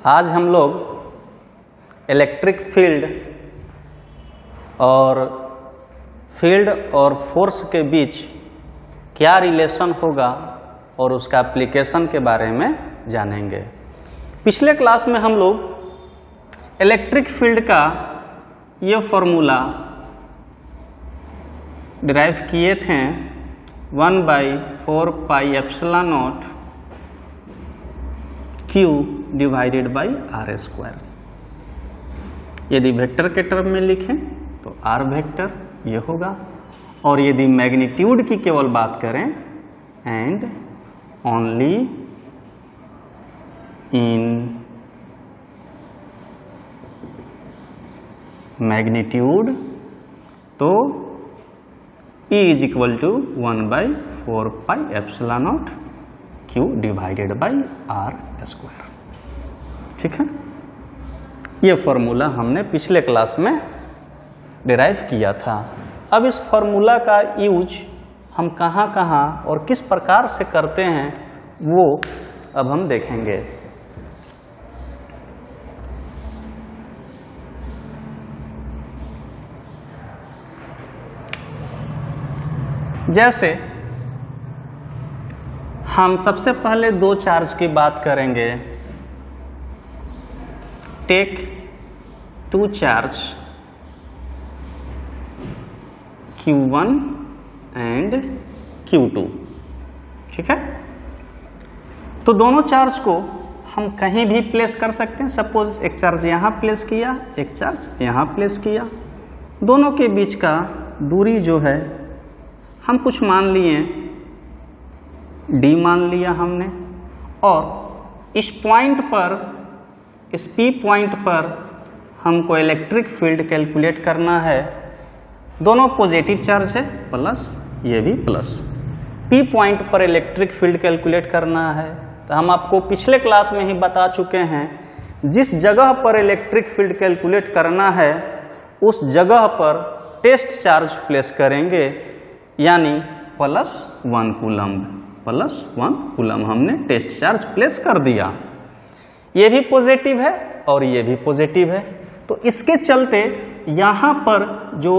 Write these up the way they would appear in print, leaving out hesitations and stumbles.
आज हम लोग इलेक्ट्रिक फील्ड और फोर्स के बीच क्या रिलेशन होगा और उसका एप्लीकेशन के बारे में जानेंगे। पिछले क्लास में हम लोग इलेक्ट्रिक फील्ड का ये फॉर्मूला डिराइव किए थे 1/4 pi epsilon naught Q divided by R square. यदि वेक्टर के टर्म में लिखें तो R वेक्टर ये होगा, और यदि मैग्नीट्यूड की केवल बात करें एंड ओनली इन मैग्नीट्यूड तो E is equal to 1/4 pi epsilon naught Q divided by R square. ठीक है, ये फॉर्मूला हमने पिछले क्लास में डिराइव किया था। अब इस फॉर्मूला का यूज हम कहाँ कहाँ और किस प्रकार से करते हैं वो अब हम देखेंगे। जैसे हम सबसे पहले दो चार्ज की बात करेंगे। Take two charge Q1 and Q2। ठीक है, तो दोनों चार्ज को हम कहीं भी प्लेस कर सकते हैं। सपोज एक चार्ज यहां प्लेस किया, एक चार्ज यहां प्लेस किया। दोनों के बीच का दूरी जो है हम कुछ मान लिए, d मान लिया हमने, और इस पॉइंट पर, इस P पॉइंट पर हमको इलेक्ट्रिक फील्ड कैलकुलेट करना है। दोनों पॉजिटिव चार्ज है, प्लस ये भी प्लस। P पॉइंट पर इलेक्ट्रिक फील्ड कैलकुलेट करना है तो हम आपको पिछले क्लास में ही बता चुके हैं, जिस जगह पर इलेक्ट्रिक फील्ड कैलकुलेट करना है उस जगह पर टेस्ट चार्ज प्लेस करेंगे, यानी +1 कूलम्ब। +1 कूलम्ब हमने टेस्ट चार्ज प्लेस कर दिया। ये भी पॉजिटिव है और ये भी पॉजिटिव है, तो इसके चलते यहाँ पर जो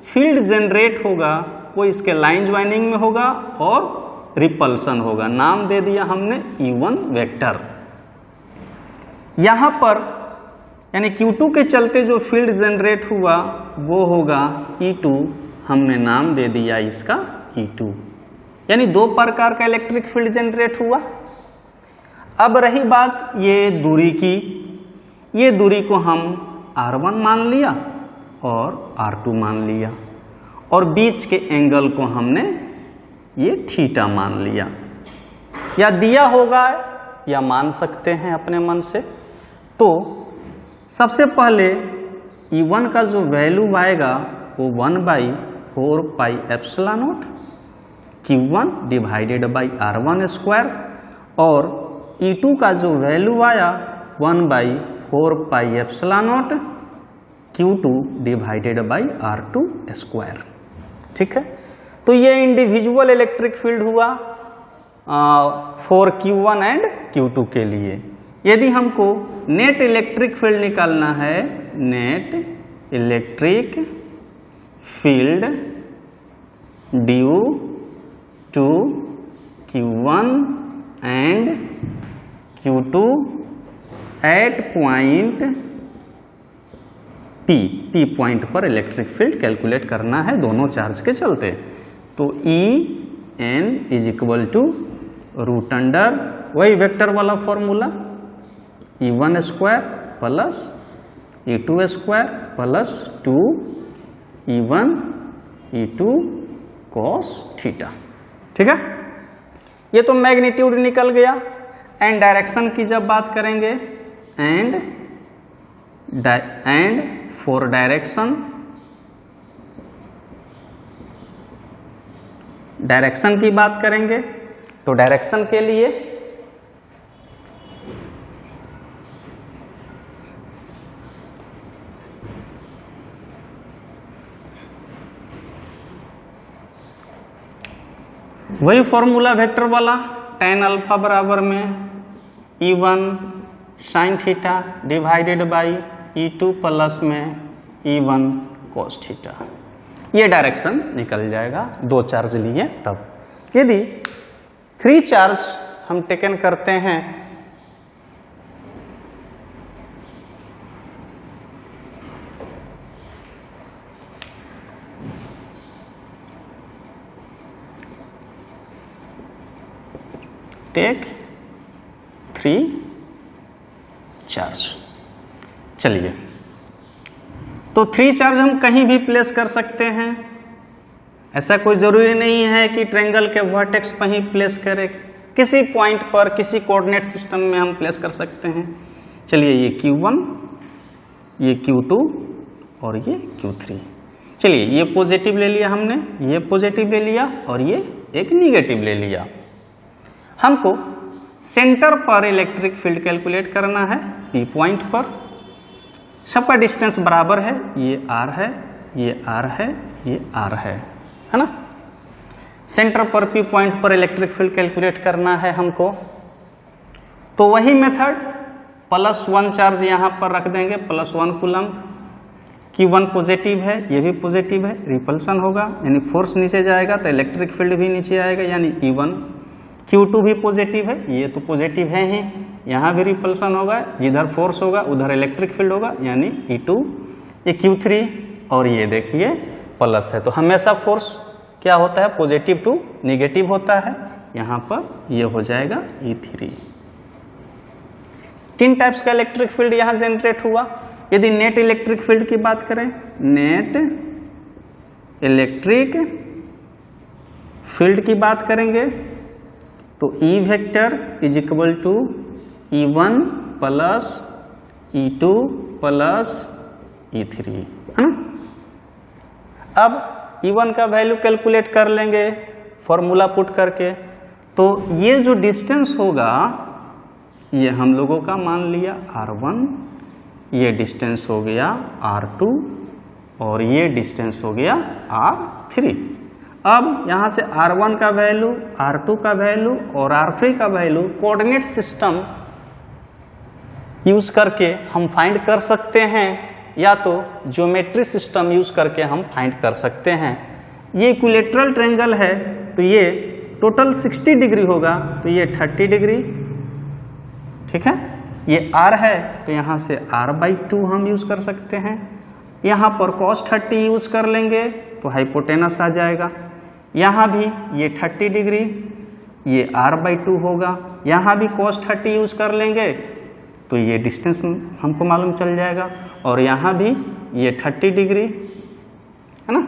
फील्ड जनरेट होगा वो इसके लाइन ज्वाइनिंग में होगा और रिपल्सन होगा। नाम दे दिया हमने E1 वेक्टर। यहाँ पर यानी Q2 के चलते जो फील्ड जनरेट हुआ वो होगा E2, हमने नाम दे दिया इसका E2। यानी दो प्रकार का इलेक्ट्रिक फील्ड जनरेट हुआ। अब रही बात ये दूरी की, ये दूरी को हम R1 मान लिया और R2 मान लिया, और बीच के एंगल को हमने ये थीटा मान लिया, या दिया होगा या मान सकते हैं अपने मन से। तो सबसे पहले E1 का जो वैल्यू आएगा वो 1/4 pi epsilon not Q1 divided by R1 square, और E2 का जो वैल्यू आया 1/4 pi epsilon not Q2 divided by R2 square. ठीक है, तो ये इंडिविजुअल इलेक्ट्रिक फील्ड हुआ फॉर Q1 एंड Q2 के लिए। यदि हमको नेट इलेक्ट्रिक फील्ड निकालना है, net electric field due to Q1 and Q2 at point P point पर इलेक्ट्रिक फील्ड कैलकुलेट करना है दोनों चार्ज के चलते, तो En is equal to √under वही वेक्टर वाला formula E1 square plus E2 square plus 2E1 E2 cos theta. ठीक है, ये तो मैग्नीट्यूड निकल गया। एंड डायरेक्शन की जब बात करेंगे, एंड फॉर डायरेक्शन, डायरेक्शन की बात करेंगे तो डायरेक्शन के लिए वही फॉर्मूला वेक्टर वाला tan अल्फा बराबर में E1 sine theta divided by E2 plus में E1 cos थीटा। ये डायरेक्शन निकल जाएगा, 2 चार्ज लिए तब। यदि 3 चार्ज हम टेकन करते हैं टेक 3 चार्ज। चलिए, तो 3 चार्ज हम कहीं भी प्लेस कर सकते हैं, ऐसा कोई जरूरी नहीं है कि ट्रायंगल के वर्टेक्स पर ही प्लेस करें, किसी पॉइंट पर किसी कोऑर्डिनेट सिस्टम में हम प्लेस कर सकते हैं। चलिए, ये Q1, ये Q2 और ये Q3। चलिए, ये पॉजिटिव ले लिया हमने, ये पॉजिटिव ले लिया और ये एक निगेटिव ले लिया। हमको सेंटर पर इलेक्ट्रिक फील्ड कैलकुलेट करना है P पॉइंट पर। सबका डिस्टेंस बराबर है, ये R है, ये R है, ये R है ना। सेंटर पर P पॉइंट पर इलेक्ट्रिक फील्ड कैलकुलेट करना है हमको, तो वही मेथड, +1 चार्ज यहां पर रख देंगे, +1 कूलम। Q1 पॉजिटिव है, ये भी पॉजिटिव है, रिपल्सन होगा यानी फोर्स नीचे जाएगा तो इलेक्ट्रिक फील्ड भी नीचे आएगा यानी E1। Q2 भी पॉजिटिव है, ये तो पॉजिटिव है ही, यहाँ भी रिपल्सन होगा, जिधर फोर्स होगा उधर इलेक्ट्रिक फील्ड होगा यानी E2। ये Q3 और ये देखिए प्लस है, तो हमेशा फोर्स क्या होता है, पॉजिटिव टू निगेटिव होता है। यहाँ पर ये हो जाएगा E3। 3 टाइप्स का इलेक्ट्रिक फील्ड यहाँ जनरेट हुआ। यदि नेट इलेक्ट्रिक फील्ड की बात करें, नेट इलेक्ट्रिक फील्ड की बात करेंगे तो E vector is equal to E1 plus E2 plus E3, है ना। अब E1 का वैल्यू कैलकुलेट कर लेंगे फॉर्मूला पुट करके, तो ये जो डिस्टेंस होगा ये हम लोगों का मान लिया R1, ये डिस्टेंस हो गया R2 और ये डिस्टेंस हो गया R3। अब यहाँ से R1 का वैल्यू, R2 का वैल्यू और R3 का वैल्यू कोऑर्डिनेट सिस्टम यूज करके हम फाइंड कर सकते हैं, या तो ज्योमेट्री सिस्टम यूज करके हम फाइंड कर सकते हैं। ये इक्विलेटरल ट्रायंगल है तो ये टोटल 60 डिग्री होगा, तो ये 30 डिग्री, ठीक है। ये R है तो यहाँ से R/2 हम यूज कर सकते हैं। यहाँ पर cos 30 यूज कर लेंगे तो हाइपोटेनस आ जाएगा। यहाँ भी ये 30 डिग्री, ये R/2 होगा। यहाँ भी cos 30 यूज कर लेंगे तो ये डिस्टेंस हमको मालूम चल जाएगा, और यहाँ भी ये 30 डिग्री, है ना।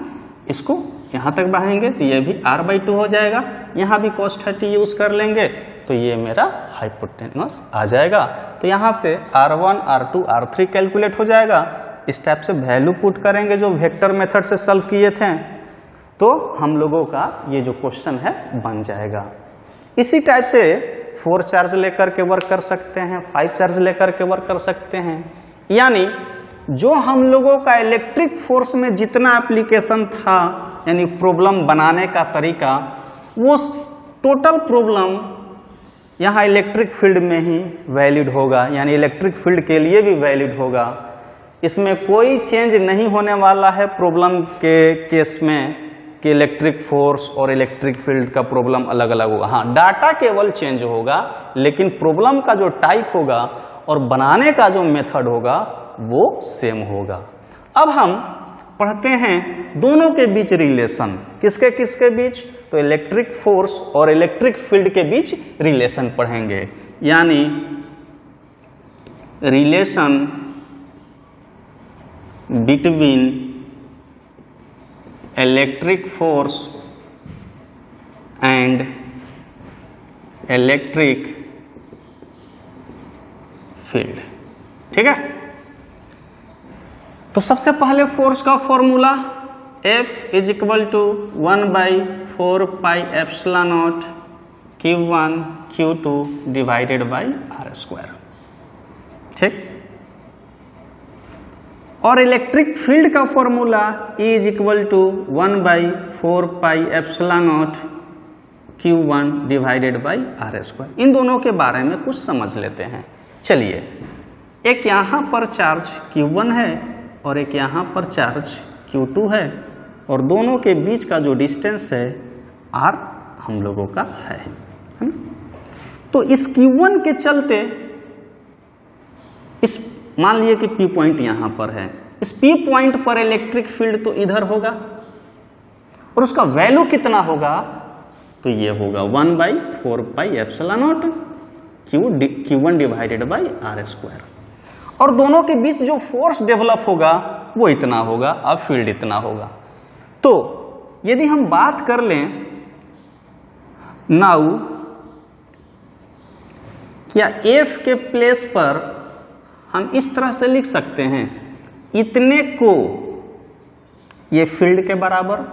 इसको यहाँ तक बढ़ाएंगे तो ये भी R/2 हो जाएगा। यहाँ भी cos 30 यूज कर लेंगे तो ये मेरा हाइपोटेनस आ जाएगा। तो यहाँ से R1, R2, R3 कैलकुलेट हो जाएगा। इस टाइप से वैल्यू पुट करेंगे जो वेक्टर मेथड से सॉल्व किए थे, तो हम लोगों का ये जो क्वेश्चन है बन जाएगा। इसी टाइप से 4 चार्ज लेकर के वर्क कर सकते हैं, 5 चार्ज लेकर के वर्क कर सकते हैं। यानी जो हम लोगों का इलेक्ट्रिक फोर्स में जितना एप्लीकेशन था, यानी प्रॉब्लम बनाने का तरीका, वो टोटल प्रॉब्लम यहाँ इलेक्ट्रिक फील्ड में ही वैलिड होगा, यानी इलेक्ट्रिक फील्ड के लिए भी वैलिड होगा। इसमें कोई चेंज नहीं होने वाला है प्रॉब्लम के केस में कि इलेक्ट्रिक फोर्स और इलेक्ट्रिक फील्ड का प्रॉब्लम अलग अलग होगा। हाँ, डाटा केवल चेंज होगा, लेकिन प्रॉब्लम का जो टाइप होगा और बनाने का जो मेथड होगा वो सेम होगा। अब हम पढ़ते हैं दोनों के बीच रिलेशन। किसके किसके बीच? तो इलेक्ट्रिक फोर्स और इलेक्ट्रिक फील्ड के बीच रिलेशन पढ़ेंगे, यानी relation between electric force and electric field. ठीक है, तो सबसे पहले फोर्स का formula F is equal to 1/4πε0 Q1 Q2 divided by R²। ठीक, और इलेक्ट्रिक फील्ड का formula E is equal to 1/4πε0 Q1 divided by R²। इन दोनों के बारे में कुछ समझ लेते हैं। चलिए, एक यहाँ पर चार्ज Q1 है और एक यहाँ पर चार्ज Q2 है और दोनों के बीच का जो डिस्टेंस है R हम लोगों का है ना। तो इस Q1 के चलते इस मान लिए कि P पॉइंट यहाँ पर है, इस P पॉइंट पर इलेक्ट्रिक फील्ड तो इधर होगा और उसका वैल्यू कितना होगा, तो ये होगा 1/4πε0 Q1 डिवाइडेड बाई R²। और दोनों के बीच जो फोर्स डेवलप होगा वो इतना होगा, अब फील्ड इतना होगा। तो यदि हम बात कर लें नाउ, क्या F के प्लेस पर हम इस तरह से लिख सकते हैं, इतने को ये फील्ड के बराबर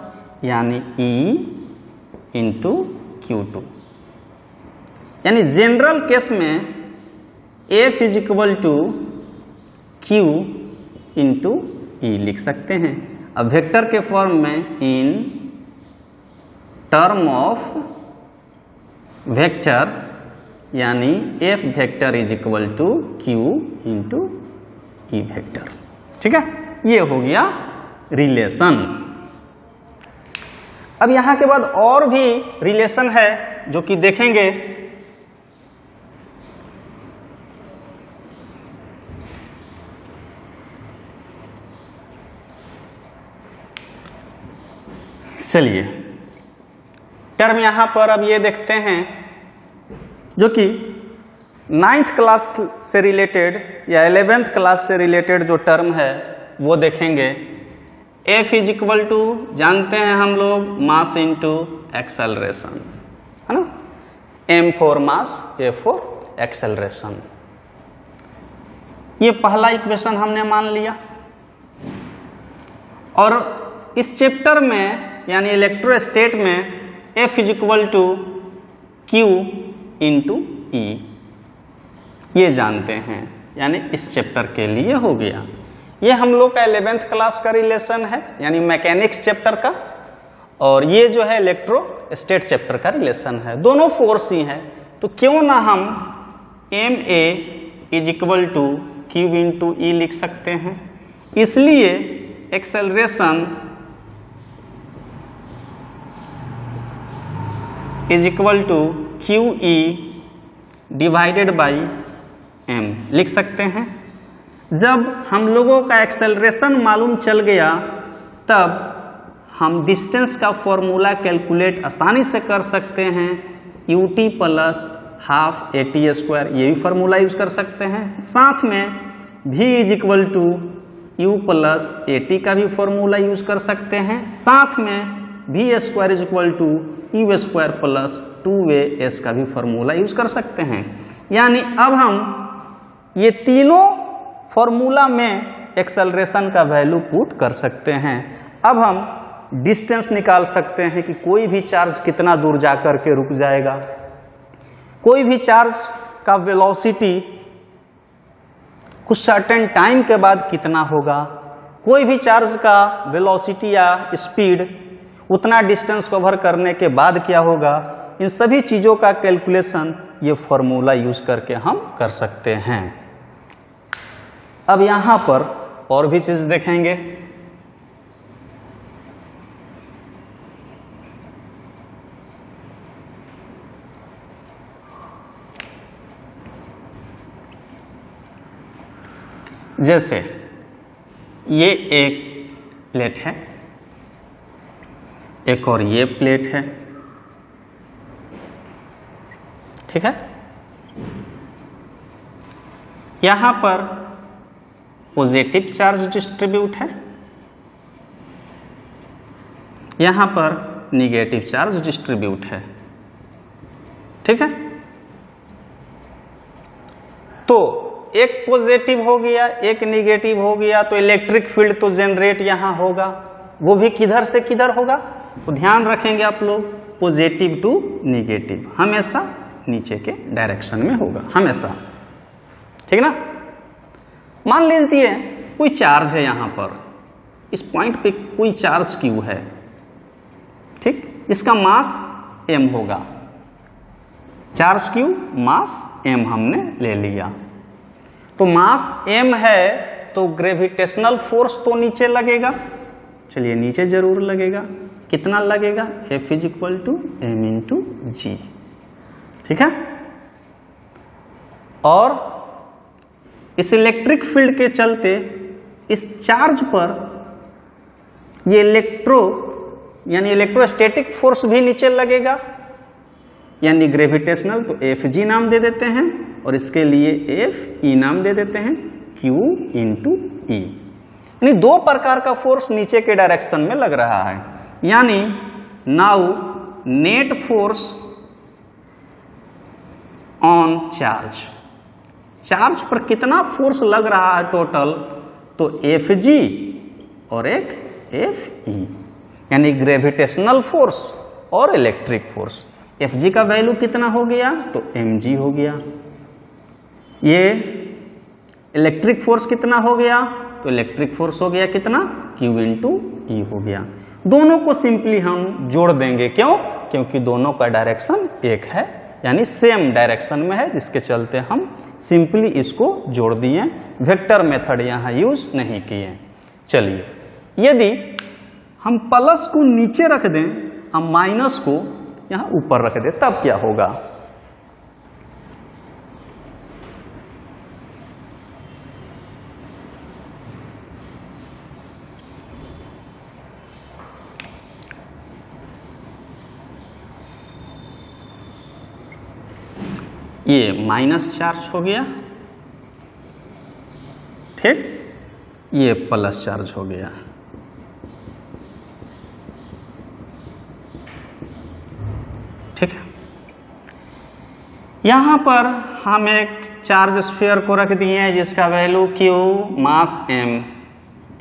यानी E इंटू Q2, यानी जनरल केस में F is equal to Q into E लिख सकते हैं। अब वेक्टर के फॉर्म में इन टर्म ऑफ वेक्टर यानी F vector is equal to Q into E vector. ठीक है, ये हो गया रिलेशन। अब यहां के बाद और भी रिलेशन है जो कि देखेंगे। चलिए, टर्म यहां पर अब ये देखते हैं जो कि 9th क्लास से रिलेटेड या 11th क्लास से रिलेटेड जो टर्म है वो देखेंगे। F इज इक्वल टू जानते हैं हम लोग मास इंटू एक्सेलरेशन, है ना। M for mass, A for acceleration. ये पहला इक्वेशन हमने मान लिया। और इस चैप्टर में यानी इलेक्ट्रोस्टैट में F is equal to Q into E ये जानते हैं, यानी इस चैप्टर के लिए हो गया। ये हम लोग का 11th क्लास का रिलेशन है यानी मैकेनिक्स चैप्टर का, और ये जो है इलेक्ट्रोस्टैट चैप्टर का रिलेशन है। दोनों फोर्स ही हैं, तो क्यों ना हम MA is equal to Q into E लिख सकते हैं। इसलिए acceleration is equal to QE divided by M लिख सकते हैं। जब हम लोगों का एक्सेलरेशन मालूम चल गया तब हम डिस्टेंस का फॉर्मूला कैलकुलेट आसानी से कर सकते हैं। UT प्लस हाफ AT², ये भी फार्मूला यूज कर सकते हैं। साथ में V is equal to U plus AT का भी फॉर्मूला यूज कर सकते हैं। साथ में V² is equal to U² plus 2AS का भी फॉर्मूला यूज कर सकते हैं। यानी अब हम ये तीनों फॉर्मूला में एक्सेलरेशन का वैल्यू पुट कर सकते हैं। अब हम डिस्टेंस निकाल सकते हैं कि कोई भी चार्ज कितना दूर जाकर के रुक जाएगा, कोई भी चार्ज का वेलोसिटी कुछ सर्टेन टाइम के बाद कितना होगा, कोई भी चार्ज का वेलोसिटी या स्पीड उतना डिस्टेंस कवर करने के बाद क्या होगा। इन सभी चीज़ों का कैलकुलेशन ये फॉर्मूला यूज करके हम कर सकते हैं। अब यहां पर और भी चीज देखेंगे। जैसे ये एक प्लेट है, एक और ये प्लेट है, ठीक है। यहां पर पॉजिटिव चार्ज डिस्ट्रीब्यूट है, यहां पर निगेटिव चार्ज डिस्ट्रीब्यूट है, ठीक है। तो एक पॉजिटिव हो गया, एक निगेटिव हो गया, तो इलेक्ट्रिक फील्ड तो जनरेट यहां होगा, वो भी किधर से किधर होगा, तो ध्यान रखेंगे आप लोग, पॉजिटिव टू निगेटिव हमेशा नीचे के डायरेक्शन में होगा, हमेशा, ठीक ना। मान लीजिए कोई चार्ज है यहां पर, इस पॉइंट पे कोई चार्ज क्यू है, ठीक, इसका मास m होगा, चार्ज क्यू मास m हमने ले लिया। तो मास m है तो ग्रेविटेशनल फोर्स तो नीचे लगेगा, चलिए नीचे जरूर लगेगा। कितना लगेगा? F is equal to m into g, ठीक है। और इस इलेक्ट्रिक फील्ड के चलते इस चार्ज पर ये यानी इलेक्ट्रोस्टैटिक फोर्स भी नीचे लगेगा, यानी ग्रेविटेशनल, तो एफ जी नाम दे देते हैं और इसके लिए एफ ई नाम दे देते हैं, क्यू इंटू ई। यानी दो प्रकार का फोर्स नीचे के डायरेक्शन में लग रहा है। यानी now net force on charge, charge पर कितना फोर्स लग रहा है टोटल, तो एफ जी और एक एफ ई, यानी ग्रेविटेशनल फोर्स और इलेक्ट्रिक फोर्स। एफ जी का वैल्यू कितना हो गया, तो एम जी हो गया। ये इलेक्ट्रिक फोर्स कितना हो गया, तो इलेक्ट्रिक फोर्स हो गया कितना, क्यू इंटू ई हो गया। दोनों को सिंपली हम जोड़ देंगे, क्यों? क्योंकि दोनों का डायरेक्शन एक है, यानी सेम डायरेक्शन में है, जिसके चलते हम सिंपली इसको जोड़ दिए, वेक्टर मेथड यहां यूज नहीं किए। चलिए, यदि हम प्लस को नीचे रख दें, हम माइनस को यहां ऊपर रख दें, तब क्या होगा? ये माइनस चार्ज हो गया, ठीक, ये प्लस चार्ज हो गया। ठीक है, यहां पर हम एक चार्ज स्फीयर को रख दिए हैं जिसका वैल्यू क्यू, मास एम,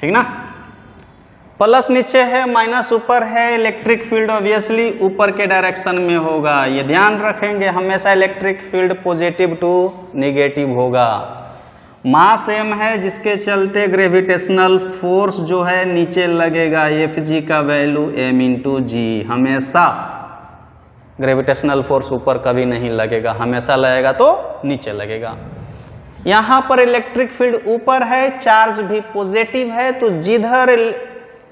ठीक ना। प्लस नीचे है, माइनस ऊपर है, इलेक्ट्रिक फील्ड ऑब्वियसली ऊपर के डायरेक्शन में होगा। ये ध्यान रखेंगे, हमेशा electric field positive to negative होगा। मास एम है जिसके चलते ग्रेविटेशनल फोर्स जो है नीचे लगेगा, एफ जी का वैल्यू एम इंटू जी। हमेशा ग्रेविटेशनल फोर्स ऊपर कभी नहीं लगेगा, हमेशा लगेगा तो नीचे लगेगा। यहां पर इलेक्ट्रिक फील्ड ऊपर है, चार्ज भी पॉजिटिव है, तो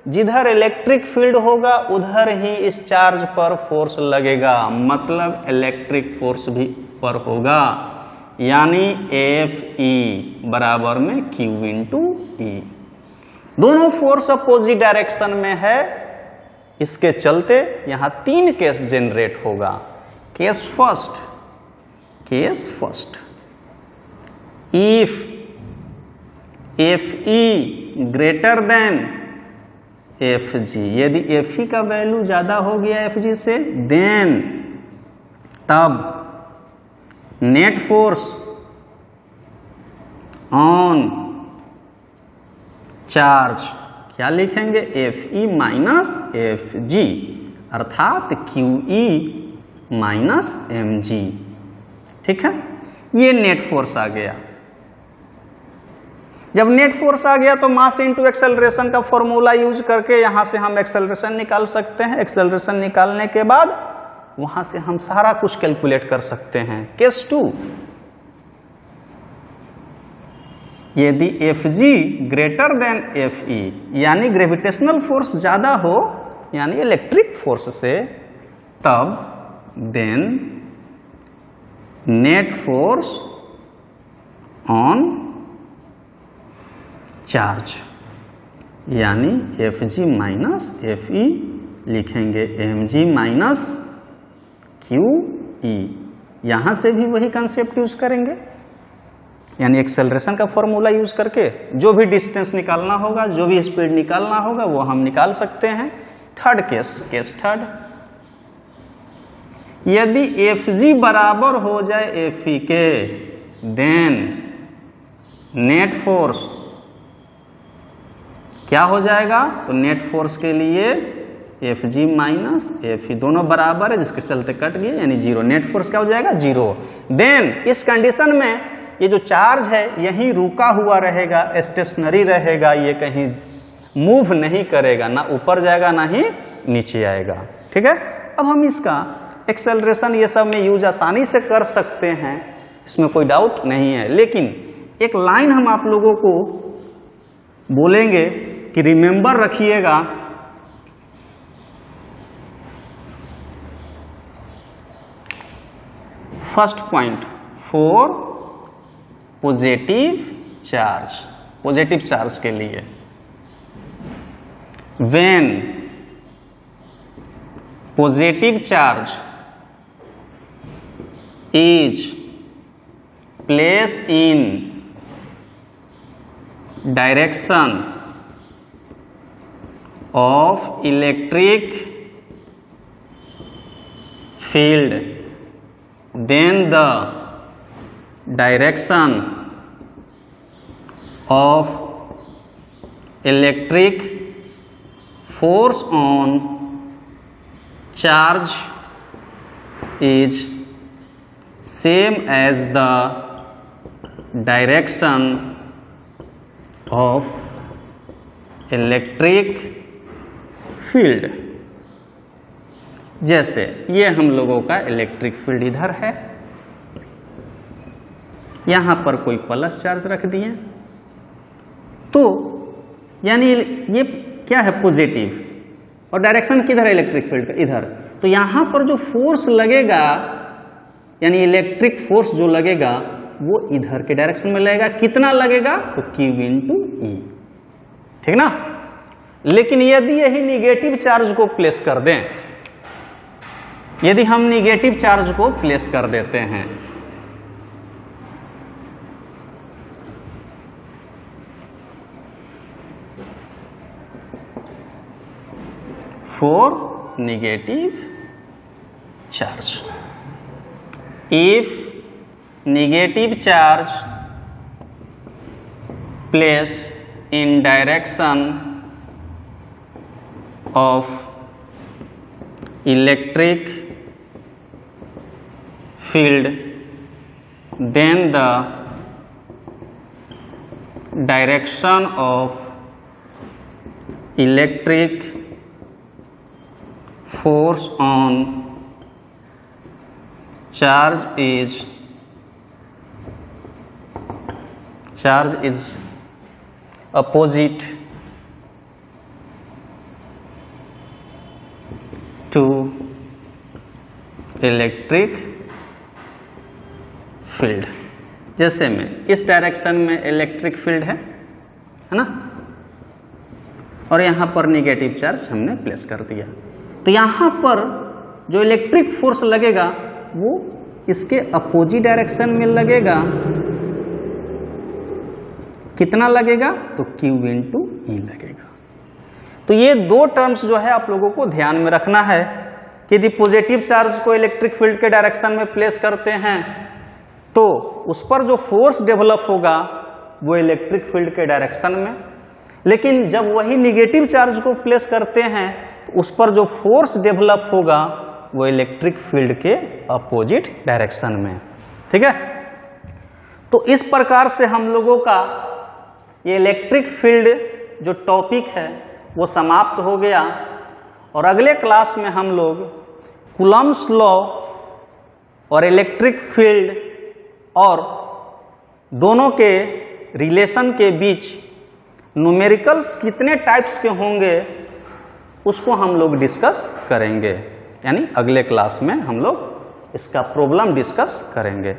जिधर इलेक्ट्रिक फील्ड होगा उधर ही इस चार्ज पर फोर्स लगेगा, मतलब इलेक्ट्रिक फोर्स भी ऊपर होगा, यानी एफ ई बराबर में क्यू इंटू ई। दोनों फोर्स अपोजिट डायरेक्शन में है, इसके चलते यहां तीन केस जनरेट होगा। Case first, if F E greater than F G, यदि एफ ई का वैल्यू ज्यादा हो गया एफ जी से, देन तब नेट फोर्स ऑन चार्ज क्या लिखेंगे, F E minus F G, अर्थात Q E minus M G. ठीक है, ये नेट फोर्स आ गया। जब नेट फोर्स आ गया तो मास इनटू एक्सेलरेशन का फॉर्मूला यूज करके यहां से हम एक्सेलरेशन निकाल सकते हैं। एक्सेलरेशन निकालने के बाद वहां से हम सारा कुछ कैलकुलेट कर सकते हैं। केस 2, यदि F G greater than F E, यानी ग्रेविटेशनल फोर्स ज्यादा हो, यानी इलेक्ट्रिक फोर्स से, तब then net force on charge, यानी F G minus F E लिखेंगे, M G minus Q E. यहां से भी वही कंसेप्ट यूज करेंगे, यानी एक्सेलरेशन का फॉर्मूला यूज करके जो भी डिस्टेंस निकालना होगा, जो भी स्पीड निकालना होगा, वो हम निकाल सकते हैं। थर्ड केस थर्ड, यदि एफ जी बराबर हो जाए एफ ई के, देन नेट फोर्स क्या हो जाएगा, तो नेट फोर्स के लिए एफ जी माइनस एफ ई दोनों बराबर है, जिसके चलते कट गए, यानी जीरो। नेट फोर्स क्या हो जाएगा, जीरो। देन इस कंडीशन में ये जो चार्ज है यहीं रुका हुआ रहेगा, स्टेशनरी रहेगा, ये कहीं मूव नहीं करेगा, ना ऊपर जाएगा ना ही नीचे आएगा। ठीक है, अब हम इसका एक्सेलरेशन ये सब में यूज आसानी से कर सकते हैं, इसमें कोई डाउट नहीं है। लेकिन एक लाइन हम आप लोगों को बोलेंगे कि रिमेंबर रखिएगा, first point for positive charge के लिए, when positive charge is placed in direction of electric field, then the direction of electric force on charge is same as the direction of electric field. जैसे ये हम लोगों का electric field इधर है, यहां पर कोई प्लस चार्ज रख दिए, तो यानी ये क्या है पॉजिटिव, और डायरेक्शन किधर है इलेक्ट्रिक फील्ड का, इधर। तो यहां पर जो फोर्स लगेगा यानी इलेक्ट्रिक फोर्स जो लगेगा वो इधर के डायरेक्शन में लगेगा। कितना लगेगा, तो Q × E, ठीक ना। लेकिन यदि यही निगेटिव चार्ज को प्लेस कर दें, यदि हम निगेटिव चार्ज को प्लेस कर देते हैं, for negative charge, if negative charge place in direction of electric field, then the direction of electric force on charge is opposite to electric field. जैसे में इस डायरेक्शन में इलेक्ट्रिक फील्ड है ना, और यहां पर निगेटिव चार्ज हमने प्लेस कर दिया, तो यहां पर जो इलेक्ट्रिक फोर्स लगेगा वो इसके अपोजिट डायरेक्शन में लगेगा। कितना लगेगा, तो Q × E लगेगा। तो ये दो टर्म्स जो है आप लोगों को ध्यान में रखना है कि यदि पॉजिटिव चार्ज को इलेक्ट्रिक फील्ड के डायरेक्शन में प्लेस करते हैं तो उस पर जो फोर्स डेवलप होगा वो इलेक्ट्रिक फील्ड के डायरेक्शन में, लेकिन जब वही निगेटिव चार्ज को प्लेस करते हैं तो उस पर जो फोर्स डेवलप होगा वो इलेक्ट्रिक फील्ड के अपोजिट डायरेक्शन में, ठीक है। तो इस प्रकार से हम लोगों का ये इलेक्ट्रिक फील्ड जो टॉपिक है वो समाप्त हो गया, और अगले क्लास में हम लोग कूलम्ब्स लॉ और इलेक्ट्रिक फील्ड और दोनों के रिलेशन के बीच न्यूमेरिकल्स कितने टाइप्स के होंगे उसको हम लोग डिस्कस करेंगे। यानी अगले क्लास में हम लोग इसका प्रॉब्लम डिस्कस करेंगे।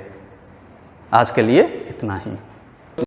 आज के लिए इतना ही।